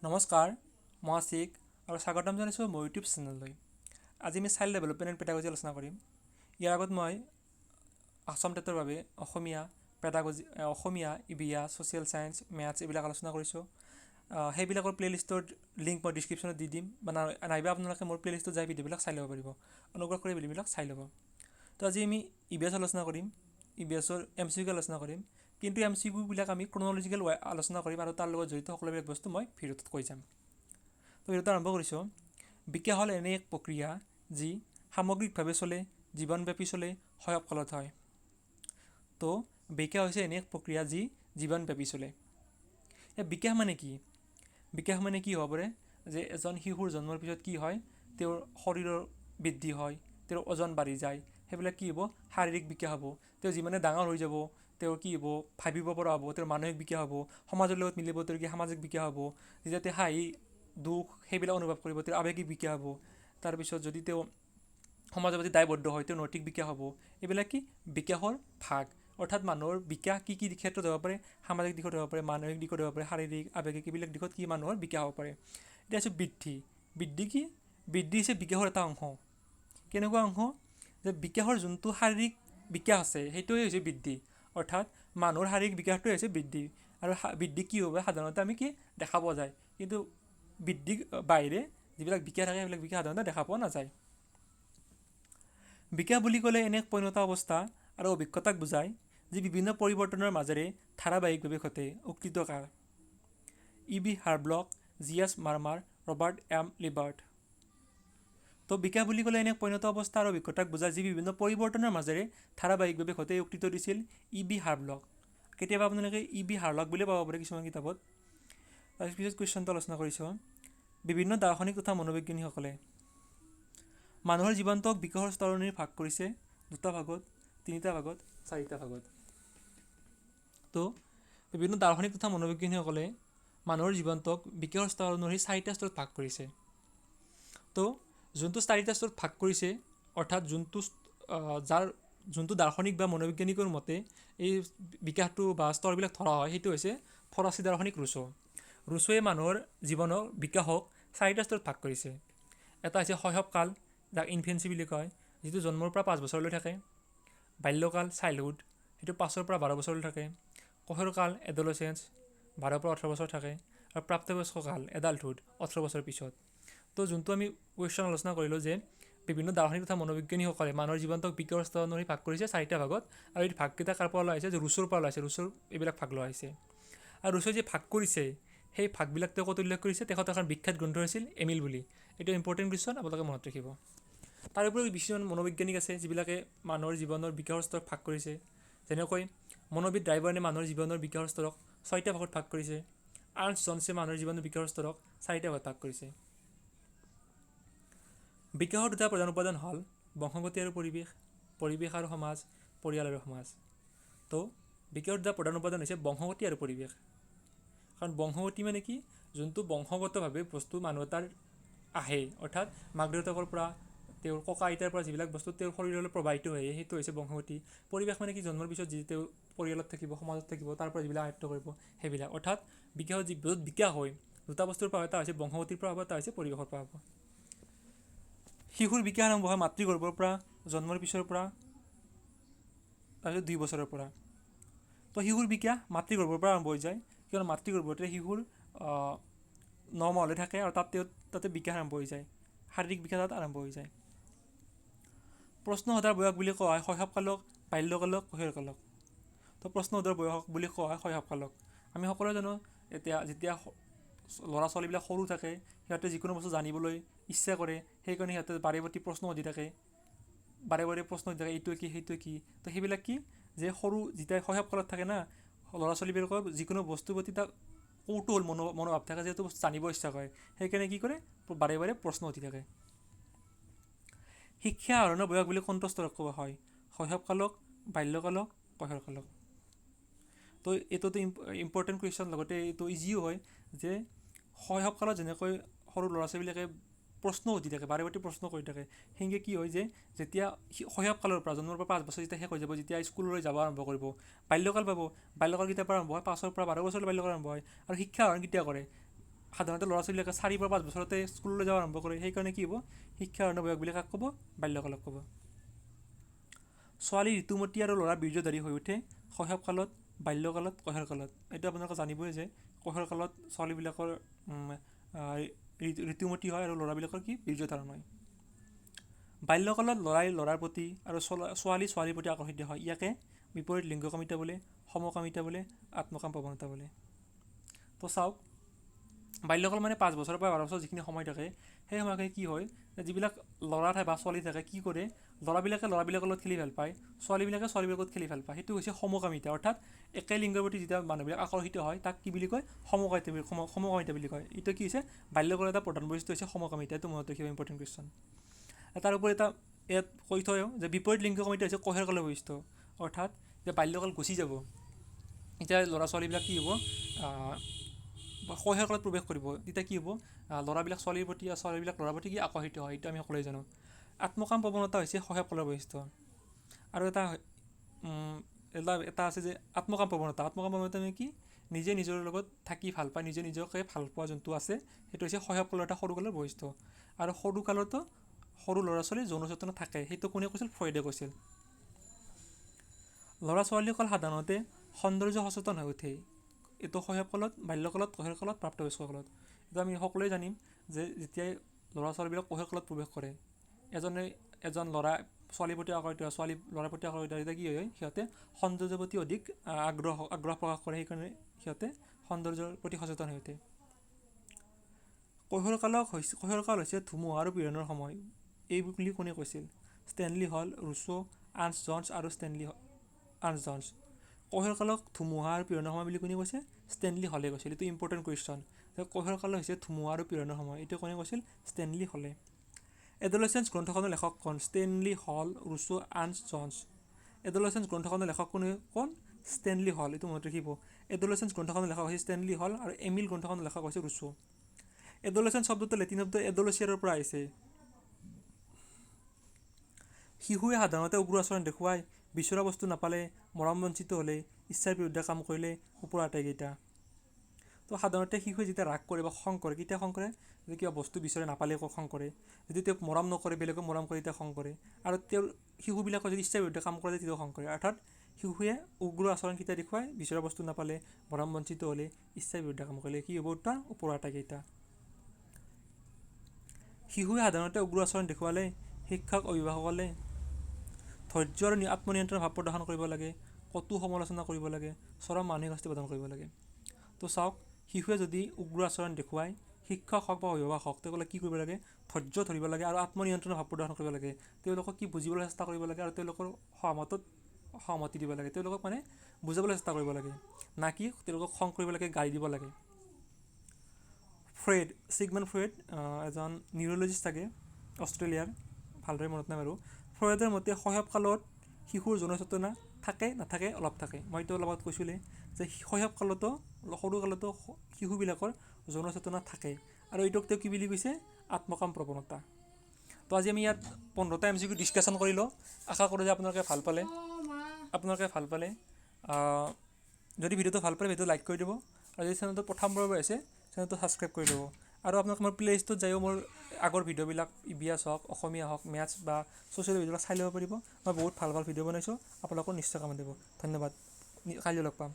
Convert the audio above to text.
নমস্কাৰ, মই আছিক আৰু স্বাগতম জনাইছোঁ মোৰ ইউটিউব চেনেললৈ। আজি আমি চাইল্ড ডেভেলপমেণ্ট এণ্ড পেডাগজি আলোচনা কৰিম। ইয়াৰ আগত মই আসাম টেটৰ বাবে অসমীয়া পেডাগজি, অসমীয়া, ইভিএছ, ছ'চিয়েল ছায়েন্স, মেথছ এইবিলাক আলোচনা কৰিছোঁ। সেইবিলাকৰ প্লে'লিষ্টৰ লিংক মই ডিছক্ৰিপশ্যনত দি দিম, বা নাইবা আপোনালোকে মোৰ প্লে'লিষ্টত যাই ভিডিঅ'বিলাক চাই ল'ব পাৰিব। অনুগ্ৰহ কৰি ভিডিঅ'বিলাক চাই ল'ব। তো আজি আমি ইভিএছ আলোচনা কৰিম, ইভিএছৰ MCQ আলোচনা কৰিম। কিন্তু MCQবিলাক আমি ক্ৰন'লজিকেল আলোচনা কৰিম আৰু তাৰ লগত জড়িত সকলোবিলাক বস্তু মই ভিডিঅ'টোত কৈ যাম। তো ভিডিঅ'টো আৰম্ভ কৰিছোঁ। বিকাশ হ'ল এনে এক প্ৰক্ৰিয়া যি সামগ্ৰিকভাৱে চলে, জীৱনব্যাপী চলে, শৈশৱকালত হয়। তো বিকাশ হৈছে এনে এক প্ৰক্ৰিয়া যি জীৱনব্যাপী চলে। এই বিকাশ মানে কি? বিকাশ মানে কি হ'ব পাৰে যে এজন শিশুৰ জন্মৰ পিছত কি হয়, তেওঁৰ শৰীৰৰ বৃদ্ধি হয়, তেওঁৰ ওজন বাঢ়ি যায়, সেইবিলাক কি হ'ব? শাৰীৰিক বিকাশ হ'ব। তেওঁ যিমানে ডাঙৰ হৈ যাব, তেওঁৰ কি হ'ব? ভাবিব পৰা হ'ব, তেওঁৰ মানসিক বিকাশ হ'ব, সমাজৰ লগত মিলিব, তেওঁৰ কি সামাজিক বিকাশ হ'ব। যেতিয়া তেওঁ হাঁহি দুখ সেইবিলাক অনুভৱ কৰিব, তেওঁৰ আৱেগিক বিকাশ হ'ব। তাৰপিছত যদি তেওঁ সমাজৰ প্ৰতি দায়বদ্ধ হয়, তেওঁৰ নৈতিক বিকাশ হ'ব। এইবিলাক কি? বিকাশৰ ভাগ। অৰ্থাৎ মানুহৰ বিকাশ কি কি ক্ষেত্ৰত হ'ব পাৰে? সামাজিক দিশত হ'ব পাৰে, মানসিক দিশত হ'ব পাৰে, শাৰীৰিক, আৱেগিক এইবিলাক দিশত কি মানুহৰ বিকাশ হ'ব পাৰে। এতিয়া আছে বৃদ্ধি। বৃদ্ধি কি? বৃদ্ধি হৈছে বিকাশৰ এটা অংশ। কেনেকুৱা অংশ? যে বিকাশৰ যোনটো শাৰীৰিক বিকাশ আছে সেইটোৱে হৈছে বৃদ্ধি। অৰ্থাৎ মানুহৰ শাৰীৰিক বিকাশটোৱে হৈছে বৃদ্ধি। আৰু বৃদ্ধি কি হ'ব? সাধাৰণতে আমি কি দেখা পোৱা যায়, কিন্তু বৃদ্ধিৰ বাহিৰে যিবিলাক বিকাশ থাকে সেইবিলাক বিকাশ সাধাৰণতে দেখা পোৱা নাযায়। বিকাশ বুলি ক'লে এনে পৰিণত অৱস্থা আৰু অভিজ্ঞতাক বুজায় যি বিভিন্ন পৰিৱৰ্তনৰ মাজেৰে ধাৰাবাহিকভাৱে ঘটে। উক্তিতকাৰ EB হাৰ্বলক, GS মাৰ্মাৰ, ৰবাৰ্ট M লিবাৰ্ট। তো বিকাশ বুলি ক'লে এনে পৰিণত অৱস্থা আৰু অভিজ্ঞতাক বুজায় যি বিভিন্ন পৰিৱৰ্তনৰ মাজেৰে ধাৰাবাহিকভাৱে ঘটে। উক্তিটো দিছিল EB হাৰ্বলক। কেতিয়াবা আপোনালোকে EB হাৰ্লক বুলি পাব পাৰে কিছুমান কিতাপত। তাৰপিছত কুৱেশ্যনটো আলোচনা কৰিছোঁ। বিভিন্ন দাৰ্শনিক তথা মনোবিজ্ঞানীসকলে মানুহৰ জীৱনটোক বিকাশৰ স্তৰণীৰে ভাগ কৰিছে দুটা ভাগত, তিনিটা ভাগত, চাৰিটা ভাগত। তো বিভিন্ন দাৰ্শনিক তথা মনোবিজ্ঞানীসকলে মানুহৰ জীৱনটোক বিকাশৰ স্তৰ অনুসৰি চাৰিটা স্তৰত ভাগ কৰিছে। তো যোনটো চাৰিটা স্তৰত ভাগ কৰিছে, অৰ্থাৎ যোনটো দাৰ্শনিক বা মনোবিজ্ঞানিকৰ মতে এই বিকাশটো বা স্তৰবিলাক ধৰা হয়, সেইটো হৈছে ফৰাচী দাৰ্শনিক ৰুছো। ৰুছোৱে মানুহৰ জীৱনৰ বিকাশক চাৰিটা স্তৰত ভাগ কৰিছে। এটা হৈছে শৈশৱকাল, যাক ইনফেঞ্চি বুলি কয়, যিটো জন্মৰ পৰা 5 বছৰলৈ থাকে। বাল্যকাল, চাইল্ডহুড, সেইটো 5 পৰা 12 বছৰলৈ থাকে। কৈশোৰকাল, এডলচেঞ্চ, 12 পৰা 18 বছৰ থাকে। আৰু প্ৰাপ্তবয়স্ক কাল, এডাল্টহুড, 18 বছৰ পিছত। তো যোনটো আমি কুৱেশ্যন আলোচনা কৰিলোঁ যে বিভিন্ন দাৰ্শনিক তথা মনোবিজ্ঞানীসকলে মানুহৰ জীৱনটোক বিকাশৰ স্তৰ অনুসৰি ভাগ কৰিছে চাৰিটা ভাগত। আৰু এই ভাগকেইটা কাৰ পৰা লোৱা হৈছে? যে ৰুছোৰ পৰা লোৱা হৈছে। ৰুছোৰ এইবিলাক ভাগ লোৱা হৈছে। আৰু ৰুছোই যে ভাগ কৰিছে সেই ভাগবিলাক তেওঁ ক'ত উল্লেখ কৰিছে? তেখেতৰ এখন বিখ্যাত গ্ৰন্থ আছিল এমিল বুলি। এইটো ইম্পৰ্টেণ্ট কুৱেশ্যন, আপোনালোকে মনত ৰাখিব। তাৰ উপৰিও কিছুমান মনোবৈজ্ঞানিক আছে যিবিলাকে মানুহৰ জীৱনৰ বিকাশৰ স্তৰক ভাগ কৰিছে। যেনেকৈ মনোবিদ ড্ৰাইভাৰে মানুহৰ জীৱনৰ বিকাশৰ স্তৰক 6টা ভাগত ভাগ কৰিছে। আৰ্নষ্ট জনছে মানুহৰ জীৱনৰ বিকাশৰ স্তৰক 4টা ভাগত ভাগ কৰিছে। বিকাশৰ দুটা প্ৰধান উপাদান হ'ল বংশগতি আৰু পৰিৱেশ, পৰিৱেশ আৰু সমাজ, পৰিয়াল আৰু সমাজ। তো বিকাশৰ দুটা প্ৰধান উপাদান হৈছে বংশগতি আৰু পৰিৱেশ। কাৰণ বংশগতি মানে কি? যোনটো বংশগতভাৱে বস্তু মানুহ এটাৰ আহে, অৰ্থাৎ মাক দেউতাকৰ পৰা, তেওঁৰ ককা আইতাৰ পৰা যিবিলাক বস্তু তেওঁৰ শৰীৰলৈ প্ৰবাহিত হয়, সেইটো হৈছে বংশগতি। পৰিৱেশ মানে কি? জন্মৰ পিছত যি তেওঁ পৰিয়ালত থাকিব, সমাজত থাকিব, তাৰ পৰা যিবিলাক আয়ত্ব কৰিব সেইবিলাক। অৰ্থাৎ বিকাশত যি বিকাশ হয় দুটা বস্তুৰ পৰা, এটা হৈছে বংশগতিৰ প্ৰভাৱ, এটা হৈছে পৰিৱেশৰ প্ৰভাৱ। শিশুৰ বিকাশ আৰম্ভ হয় মাতৃগৰ্ভৰ পৰা, জন্মৰ পিছৰ পৰা, তাৰপিছত 2 বছৰৰ পৰা। তো শিশুৰ বিকাশ মাতৃগৰ্ভৰ পৰা আৰম্ভ হৈ যায়, কিয়নো মাতৃগৰ্ভতে শিশুৰ 9 মাহলৈ থাকে আৰু তাতে বিকাশ আৰম্ভ হৈ যায়, শাৰীৰিক বিকাশ তাত আৰম্ভ হৈ যায়। প্ৰশ্ন সোধাৰ বয়স বুলি কোৱা হয় শৈশৱকালক, বাল্যকালক, কৈশোৰকালক। তো প্ৰশ্ন সোধাৰ বয়স বুলি কোৱা হয় শৈশৱকালক। আমি সকলোৱে জানো যেতিয়া ল'ৰা ছোৱালীবিলাক সৰু থাকে, সিহঁতে যিকোনো বস্তু জানিবলৈ ইচ্ছা কৰে, সেইকাৰণে সিহঁতে বাৰে প্ৰতি প্ৰশ্ন সুধি থাকে, এইটোৱে কি, সেইটোৱে কি। তো সেইবিলাক কি? যে সৰু যেতিয়া শৈশৱকালত থাকে না, ল'ৰা ছোৱালীবিলাকৰ যিকোনো বস্তুৰ প্ৰতি এটা কৌতূহল মনোভাৱ থাকে, যিহেতু বস্তু জানিব ইচ্ছা কৰে, সেইকাৰণে কি কৰে? বাৰে বাৰে প্ৰশ্ন সুধি থাকে। শিক্ষা আহৰণৰ বয়স বুলি কোনটো স্তৰক কোৱা হয়? শৈশৱকালক, বাল্যকালক, কৈশোৰকালক। তো এইটোতো ইম্পৰ্টেণ্ট কুৱেশ্যন, লগতে এইটো ইজিও হয় যে শৈশৱকালত যেনেকৈ সৰু ল'ৰা ছোৱালীবিলাকে প্ৰশ্ন সুধি থাকে, বাৰে প্ৰতি প্ৰশ্ন কৰি থাকে, সেনেকৈ কি হয় যে যেতিয়া শৈশৱকালৰ পৰা, জন্মৰ পৰা 5 বছৰ যেতিয়া শেষ হৈ যাব, যেতিয়া স্কুললৈ যাব আৰম্ভ কৰিব, বাল্যকাল পাব। বাল্যকাল কেতিয়াৰ পৰা আৰম্ভ হয়? 5 পৰা 12 বছৰলৈ বাল্যকাল আৰম্ভ হয়। আৰু শিক্ষা আহৰণ কেতিয়া কৰে? সাধাৰণতে ল'ৰা ছোৱালীবিলাকে 4 পৰা 5 বছৰতে স্কুললৈ যাব আৰম্ভ কৰে। সেইকাৰণে কি হ'ব, শিক্ষাৰ অৰণ্য বয়স বুলি কাক ক'ব, বাল্যকালক ক'ব। ছোৱালী ঋতুমতী আৰু ল'ৰা বীৰ্যধাৰী হৈ উঠে শৈশৱকালত, বাল্যকালত, কৈশোৰকালত। এইটো আপোনালোকে জানিবই যে কৈশোৰকালত ছোৱালীবিলাকৰ ঋতুমতী হয় আৰু ল'ৰাবিলাকৰ কি বীৰ্যধাৰণ হয়। বাল্যকালত ল'ৰাই ল'ৰাৰ প্ৰতি আৰু ছোৱালী ছোৱালীৰ প্ৰতি আকৰ্ষিত হয়। ইয়াকে বিপৰীত লিংগকামিতা বোলে, সমকামিতা বোলে, আত্মকাম প্ৰৱণতা বোলে। তো চাওক, বাল্যকাল মানে 5 বছৰৰ পৰা 12 বছৰ যিখিনি সময় থাকে, সেই সময়খিনি কি হয়, যিবিলাক ল'ৰা থাকে বা ছোৱালী থাকে কি কৰে, ল'ৰাবিলাকে ল'ৰাবিলাকৰ লগত খেলি ভাল পায়, ছোৱালীবিলাকে ছোৱালীবিলাকৰ লগত খেলি ভাল পায়। সেইটো হৈছে সমকামিতা, অৰ্থাৎ একে লিংগৰ প্ৰতি যেতিয়া মানুহবিলাক আকৰ্ষিত হয় তাক কি বুলি কয়, সমকামিতা বুলি কয়। এইটো কি হৈছে, বাল্যকালৰ এটা প্ৰধান বৈশিষ্ট্য হৈছে সমকামিতা। এইটো মনত ৰাখিব, ইম্পৰ্টেণ্ট কুৱেশ্যন। তাৰ উপৰি এটা ইয়াত কৈ থয়ও যে বিপৰীত লিংগকামিতা হৈছে কৈশোৰকালৰ বৈশিষ্ট্য, অৰ্থাৎ যে বাল্যকাল গুচি যাব, এতিয়া ল'ৰা ছোৱালীবিলাক কি হ'ব, কৈশোৰকালত প্ৰৱেশ কৰিব, তেতিয়া কি হ'ব, ল'ৰাবিলাক ছোৱালীৰ প্ৰতি আৰু ছোৱালীবিলাক ল'ৰাৰ প্ৰতি কি আকৰ্ষিত হয়। এইটো আমি সকলোৱে জানো। আত্মকাম প্ৰৱণতা হৈছে শৈশৱকালৰ বৈশিষ্ট্য। আৰু এটা আছে যে আত্মকাম প্ৰৱণতা মানে কি, নিজে নিজৰ লগত থাকি ভাল পায়, নিজকে ভাল পোৱা যোনটো আছে, সেইটো হৈছে শৈশৱকালৰ এটা সৰুকালৰ বৈশিষ্ট্য। আৰু সৰুকালতো সৰু ল'ৰা ছোৱালীৰ যৌন চেতনা থাকে, সেইটো কোনে কৈছিল, ফ্ৰইডে কৈছিল। ল'ৰা ছোৱালীসকল সাধাৰণতে সৌন্দৰ্য সচেতন হৈ উঠে, এইটো শৈশৱকালত, বাল্যকালত, কৈশোৰকালত, প্ৰাপ্তবয়স্ক কালত। এইটো আমি সকলোৱে জানিম যে যেতিয়াই ল'ৰা ছোৱালীবিলাক কৈশোৰকালত প্ৰৱেশ কৰে, এজন ল'ৰা ছোৱালীৰ প্ৰতি আকৰ্ষিত হয়, ছোৱালী ল'ৰাৰ প্ৰতি আকৰ্ষিত হয়, তেতিয়া কি হয়, সিহঁতে সৌন্দৰ্যৰ প্ৰতি অধিক আগ্ৰহ প্ৰকাশ কৰে। সেইকাৰণে সিহঁতে সৌন্দৰ্যৰ প্ৰতি সচেতন হৈ উঠে। কৈশোৰকাল হৈছে ধুমুহা আৰু পীড়নৰ সময়, এই বুলি কোনে কৈছিল, ষ্টেনলি হল, ৰুছো, আৰ্নষ্ট জন্স আৰু আৰ্নষ্ট জন্স। কৈশোৰকালক ধুমুহা আৰু পীড়নৰ সময় বুলি কোনে কৈছে, ষ্টেনলি হলে কৈছিল। এইটো ইম্পৰ্টেণ্ট কুৱেশ্যন, কৈশোৰকাল হৈছে ধুমুহা আৰু পীড়নৰ সময়, এইটো কোনে কৈছিল, ষ্টেনলি হলে। এডলেচেন্স গ্ৰন্থখনৰ লেখক কোন, ষ্টেনলি হল, ৰুছো, আৰ্নষ্ট জন্স। এডলেচেন্স গ্ৰন্থখনৰ লেখক কোন, ষ্টেনলি হল। এইটো মনত ৰাখিব, এডলেচেন্স গ্ৰন্থখনৰ লেখক হৈছে ষ্টেনলি হল আৰু এমিল গ্ৰন্থখনৰ লেখক হৈছে ৰুছো। এডলেচেন্স শব্দটো লেটিন শব্দ এডোলেচিয়াৰৰ পৰা আহিছে। শিশুৱে সাধাৰণতে উগ্ৰ আচৰণ দেখুৱায়, বিচৰা বস্তু নাপালে, মৰম বঞ্চিত হ'লে, ইচ্ছাৰ বিৰুদ্ধে কাম কৰিলে, ওপৰৰ আটাইকেইটা। তো সাধাৰণতে শিশুৱে যেতিয়া ৰাগ কৰে বা খং কৰে, কেতিয়া খং কৰে, যদি কিবা বস্তু বিচাৰে নাপালে খং কৰে, যদি তেওঁক মৰম নকৰে, বেলেগক মৰম কৰে, তেতিয়া খং কৰে, আৰু তেওঁৰ শিশুবিলাকৰ যদি ইচ্ছাৰ বিৰুদ্ধে কাম কৰে তেতিয়াও খং কৰে। অৰ্থাৎ শিশুৱে উগ্ৰ আচৰণ কেতিয়া দেখুৱায়, বিচৰা বস্তু নাপালে, মৰম বঞ্চিত হ'লে, ইচ্ছাৰ বিৰুদ্ধে কাম কৰিলে। কি হ'ব উত্তৰ, ওপৰৰ আটাইকেইটা। শিশুৱে সাধাৰণতে উগ্ৰ আচৰণ দেখুৱালে শিক্ষক অভিভাৱকসকলে ধৈৰ্য আৰু আত্মনিয়ন্ত্ৰণৰ ভাৱ প্ৰদৰ্শন কৰিব লাগে, কটু সমালোচনা কৰিব লাগে, চৰম মানসিক শাস্তি প্ৰদান কৰিব লাগে। তো চাওক, শিশুৱে যদি উগ্ৰ আচৰণ দেখুৱায়, শিক্ষক হওক বা অভিভাৱক হওক, তেওঁলোকে কি কৰিব লাগে, ধৈৰ্য ধৰিব লাগে আৰু আত্মনিয়ন্ত্ৰণৰ ভাৱ প্ৰদৰ্শন কৰিব লাগে। তেওঁলোকক কি বুজিবলৈ চেষ্টা কৰিব লাগে আৰু তেওঁলোকৰ সহমতি দিব লাগে, তেওঁলোকক মানে বুজাবলৈ চেষ্টা কৰিব লাগে, না কি তেওঁলোকক খং কৰিব লাগে, গালি দিব লাগে। চিগমণ্ড ফ্ৰইড এজন নিউৰলজিষ্ট থাকে অষ্ট্ৰেলিয়াৰ, ভালদৰে মনত নাই বাৰু। ফ্ৰইডৰ মতে শৈশৱকালত শিশুৰ যৌন চেতনা থাকে, নাথাকে, অলপ থাকে। মই এইটো অলপ কৈছিলোঁ যে শৈশৱকালতো, সৰুকালতো শিশুবিলাকৰ যৌন চেতনা থাকে, আৰু এইটোক তেওঁ কি বুলি কৈছে, আত্মকাম প্ৰৱণতা। তো আজি আমি ইয়াত 15টা MCQ ডিছকাশ্যন কৰিলোঁ। আশা কৰোঁ যে আপোনালোকে ভাল পালে। যদি ভিডিঅ'টো ভাল পালে ভিডিঅ'টো লাইক কৰি দিব, আৰু যদি চেনেলটো প্ৰথমবাৰৰ বাবে আছে চেনেলটো ছাবস্ক্ৰাইব কৰি দিব। আৰু আপোনালোকে মোৰ প্লেলিষ্টত যায়ো মোৰ আগৰ ভিডিঅ'বিলাক EVS হওক, অসমীয়া হওক, মেথছ বা ছ'চিয়েল ভিডিঅ'বিলাক চাই ল'ব পাৰিব। মই বহুত ভাল ভিডিঅ' বনাইছোঁ, আপোনালোকৰ নিশ্চয় কামত দিব। ধন্যবাদ, কাইলৈ লগ পাম।